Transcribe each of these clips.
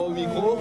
au micro.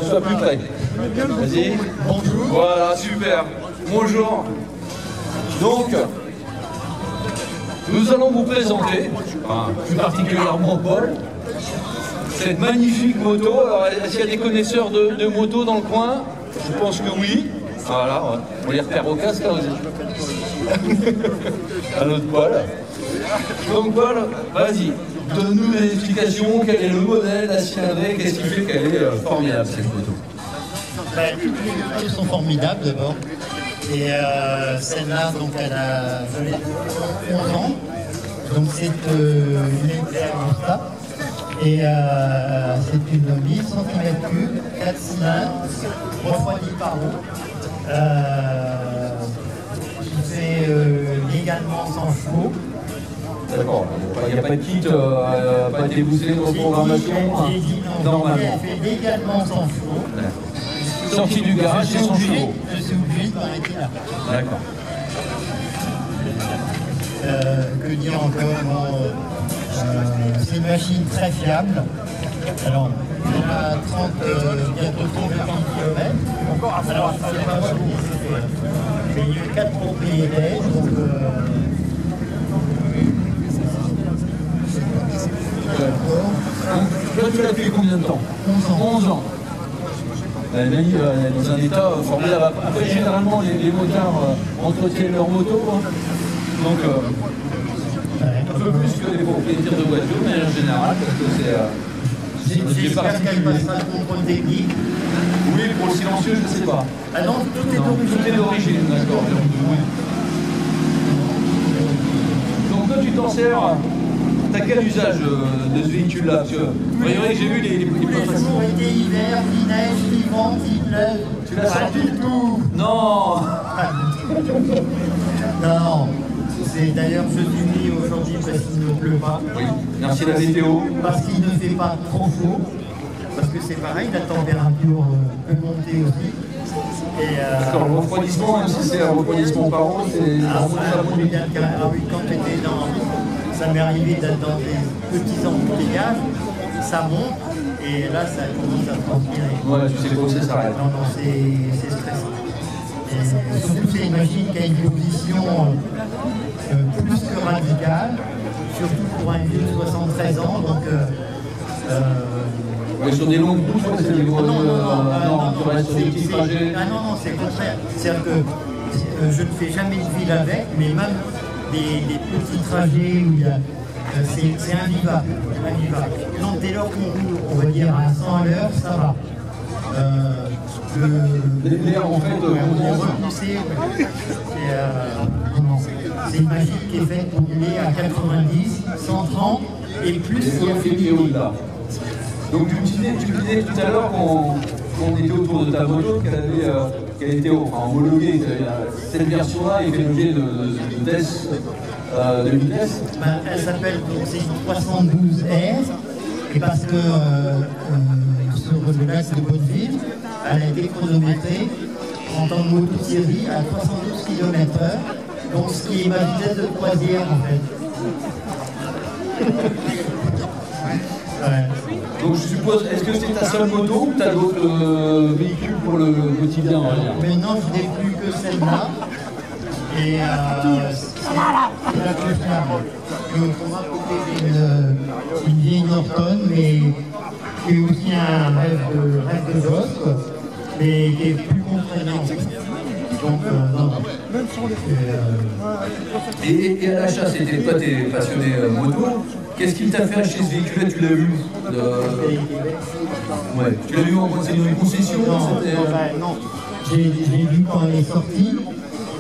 Sois plus près. Vas-y. Bonjour. Voilà, super. Bonjour. Donc, nous allons vous présenter, plus particulièrement Paul, cette magnifique moto. Alors, est-ce qu'il y a des connaisseurs de moto dans le coin? Je pense que oui. Voilà, on les repère au casque là aussi. Un autre Paul. Donc Paul, vas-y, donne-nous des explications, quel est le modèle, la cylindrée, qu'est-ce qui fait qu'elle est formidable cette moto? Toutes les motos sont formidables d'abord. Et celle-là, donc elle a 11 ans. Donc c'est une Agusta. Et c'est une 1000 cm3, 4 cylindres, refroidie par eau. Qui fait légalement 100 chevaux. D'accord, il n'y a pas de kit, pas été boosté dans la programmation. J'ai dit non, normalement. Elle fait légalement 100 chevaux. Sortie du garage, c'est 100 chevaux. Je suis obligé de m'arrêter là. D'accord. Que dire encore? C'est une machine très fiable. Alors, on a 30, bientôt 30 km. Alors, c'est pas moi qui l'ai fait. Il y a eu 4 propriétaires. Donc, toi, tu l'as depuis combien de temps? 11 ans. Elle est dans un état formidable. Après, généralement, les motards entretiennent leur moto. Donc, un peu plus que les propriétaires de voitures, mais en général, parce que c'est j'espère qu'elle passera le contrôle technique. Oui, pour le silencieux, je ne sais pas. Ah non, tout est d'origine. Tout est d'origine, d'accord. Donc, toi, tu t'en sers. T'as quel usage de ce véhicule-là? Parce que vous voyez que j'ai vu les toujours été hiver, ni neige, ni vent, ni pleuve. Tu l'as sorti du tout. Non. Non. C'est d'ailleurs je suis mis aujourd'hui parce qu'il ne pleut pas. Oui. Merci la météo. Parce qu'il ne fait pas trop chaud. Parce que c'est pareil, la température peut monter aussi. D'accord, le refroidissement, même si c'est un refroidissement par an, c'est oui, quand j'étais dans... Ça m'est arrivé d'être dans des petits embouteillages, ça monte, et là, ça commence à transpirer. Ouais, tu sais quoi, ça s'arrête. Non, non, c'est stressant. Et surtout, c'est une machine qui a une position plus que radicale, surtout pour un vieux de 73 ans, donc... ouais, sur des longues routes, c'est des gros... Non, tu restes sur des petits trajets. Ah non, c'est le contraire. C'est-à-dire que je ne fais jamais de ville avec, mais même des petits trajets où il y a... c'est invivable. Donc dès lors qu'on roule, on va dire à 100 à l'heure, ça va. L'air, en fait, on est repoussé. C'est une machine qui est faite pour rouler à 90, 130 et plus si elle fait au-delà. Donc tu me disais tout à l'heure qu'on était autour de ta moto, qu'elle était homologuée. Cette version-là est fait l'objet de tests de vitesse. Elle s'appelle donc 312R, et parce que sur le lac de Bonneville, elle a été chronométrée en tant que moto-série à 312 km/h, donc ce qui est ma vitesse de croisière en fait. Ouais. Donc je suppose, est-ce que c'est ta seule moto ou tu as d'autres véhicules pour le quotidien? Maintenant, je n'ai plus que celle-là. Et c'est la plus fiable. Pour ma côté, une vieille Norton, mais qui est aussi un rêve de gosse, mais qui est plus contraignant. Donc, non. Et à l'achat, c'était toi, tu es passionné moto. Qu'est-ce qu'il t'a fait acheter ce véhicule? Tu l'as vu ouais. Tu l'as vu en concession? Non. J'ai vu quand elle est sortie.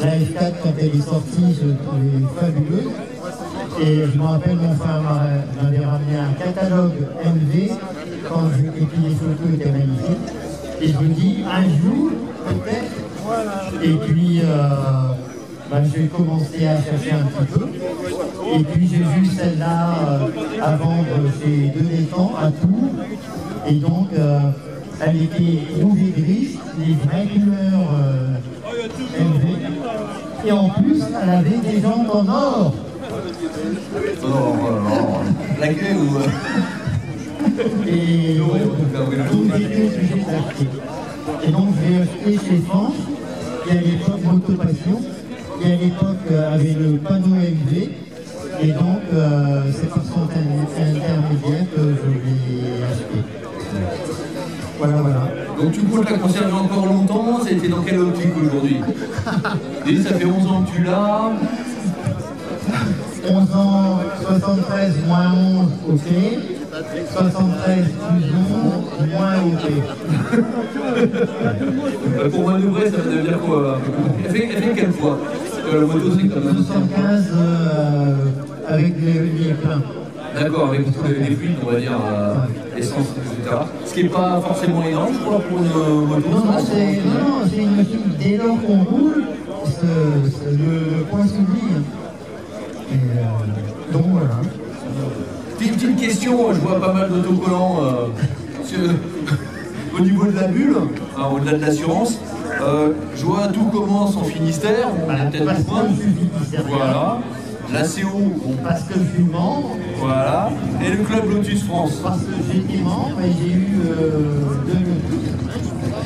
La F4, quand elle est sortie, je trouvais fabuleuse. Et je me rappelle, mon frère m'avait ramené un catalogue MV et puis les photos étaient magnifiques. Et je me dis, un jour, peut-être. Et puis, j'ai commencé à chercher un petit peu. Et puis, j'ai vu celle-là à vendre chez Delétan à Tours. Et donc, elle était rouge et grise, les vraies couleurs MV. Et en plus, elle avait des jambes en or. Non. La clé ou... Et donc j'étais obligé d'acheter. Et donc j'ai acheté chez France, qui à l'époque Moto Passion, qui à l'époque avait le panneau MV. Et donc c'est par son intermédiaire que je l'ai acheté. Voilà, voilà. Donc tu comptes la conserver encore longtemps, c'était dans quelle optique aujourd'hui? Et ça fait 11 ans que tu l'as. 11 ans, 73 moins 11, ok. 73 plus 11, moins ok. Pour manœuvrer, ça veut dire quoi? Elle fait quelle fois? La moto, c'est comme 75 avec les pleins. D'accord, avec tous les fluides, on va dire, essence, etc. Ce qui n'est pas forcément énorme, je crois, pour une moto. Non, c'est une machine, dès lors qu'on roule, le point s'oublie. Donc voilà. Petite question, je vois pas mal d'autocollants au niveau de la bulle, au-delà de l'assurance. Je vois tout commence en Finistère, peut-être parce que je suis Finistère. Voilà. La CO, parce que je suis membre. Voilà. Et le club Lotus France. Parce que j'étais membre et j'ai eu deux Lotus.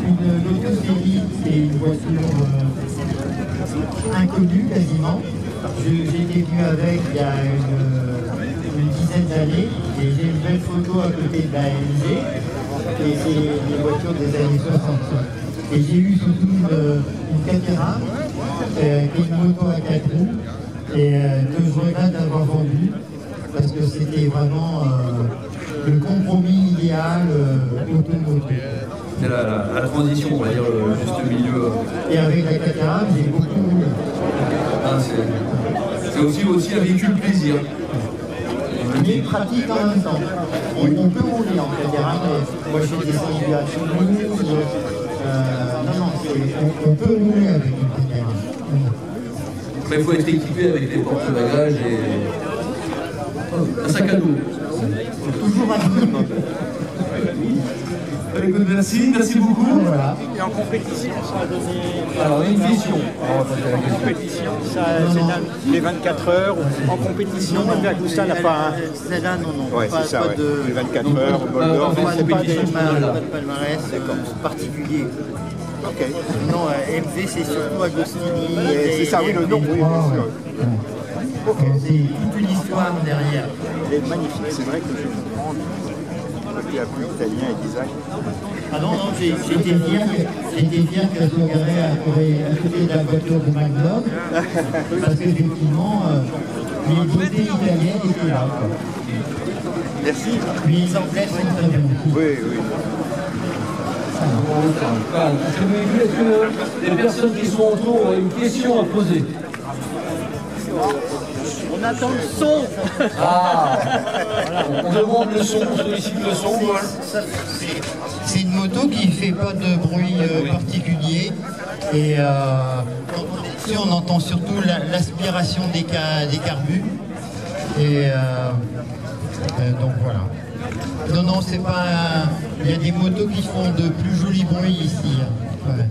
Une Lotus Elite, c'est une voiture inconnue quasiment. J'ai été venu avec il y a une dizaine d'années et j'ai une belle photo à côté de la LG. Et c'est les voitures des années 60. Et j'ai eu surtout une Caterham, qui est une moto à 4 roues. Et que je regrette d'avoir vendu parce que c'était vraiment le compromis idéal auto-moto. C'est la transition, on va dire, le juste milieu. Et avec la Caterham, j'ai beaucoup roulé. C'est aussi un véhicule plaisir. Mais pratique en même temps. On peut rouler en Caterham, moi je suis descendu à Toulouse. Non, on peut rouler avec une Caterham. Mais il faut être équipé avec des porte-bagages et un sac à dos. Toujours à minimum. Merci beaucoup. Voilà. Et en compétition, ça a donné. Alors, une question. En compétition, ça c'est dans les 24 heures. En compétition, Albert Agusta n'a pas un. Celle-là, non. Ouais, pas, c'est ça, pas ouais. de. Les 24 heures, au bol d'or. Pas de compétition, palmarès particulier. Ok. Non, MV, c'est surtout Agostini. C'est ça, oui, le nom, oui, bien sûr. Ok. C'est toute une histoire derrière. Il est magnifique, c'est vrai que je comprends le côté un peu italien et design. Ah non, j'étais fier que Sogaré a acheté la voiture de McDonald's parce qu'effectivement, les beautés italiennes étaient là. Quoi. Merci. Les Anglais sont très bons. Oui. Est-ce que les personnes qui sont autour ont une question à poser? On attend le son. Ah, on demande le son, on sollicite le son. C'est une moto qui ne fait pas de bruit particulier et ici on entend surtout l'aspiration des carbus et donc voilà. Non, c'est pas. Il y a des motos qui font de plus jolis bruits ici. Ouais.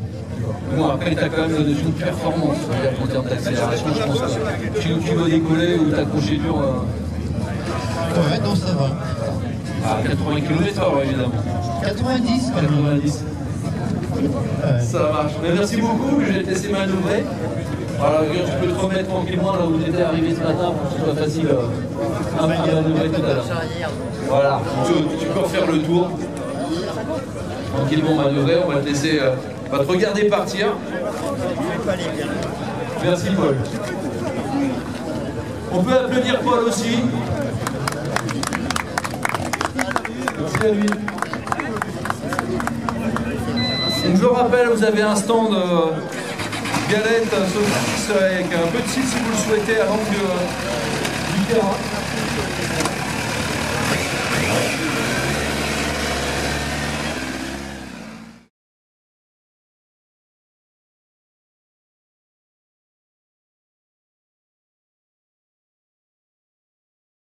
Bon, après, tu as quand même la notion de performance. C'est-à-dire qu'en termes d'accélération, je pense que tu dois décoller ou t'accrocher dur. Ouais, non, ça va. À 80 km/h, évidemment. 90 quand même. 90. Ça marche. Mais merci beaucoup, je vais te laisser manœuvrer. Alors, tu peux te remettre tranquillement là où tu étais arrivé ce matin pour que ce soit facile à manœuvrer tout à l'heure. Voilà, tu peux refaire le tour. Tranquillement manœuvrer, on va te laisser. On va te regarder partir. Merci Paul. On peut applaudir Paul aussi. Merci à lui. Donc je rappelle, vous avez un stand galette, saucisse avec un peu de cidre si vous le souhaitez à l'angle du terrain.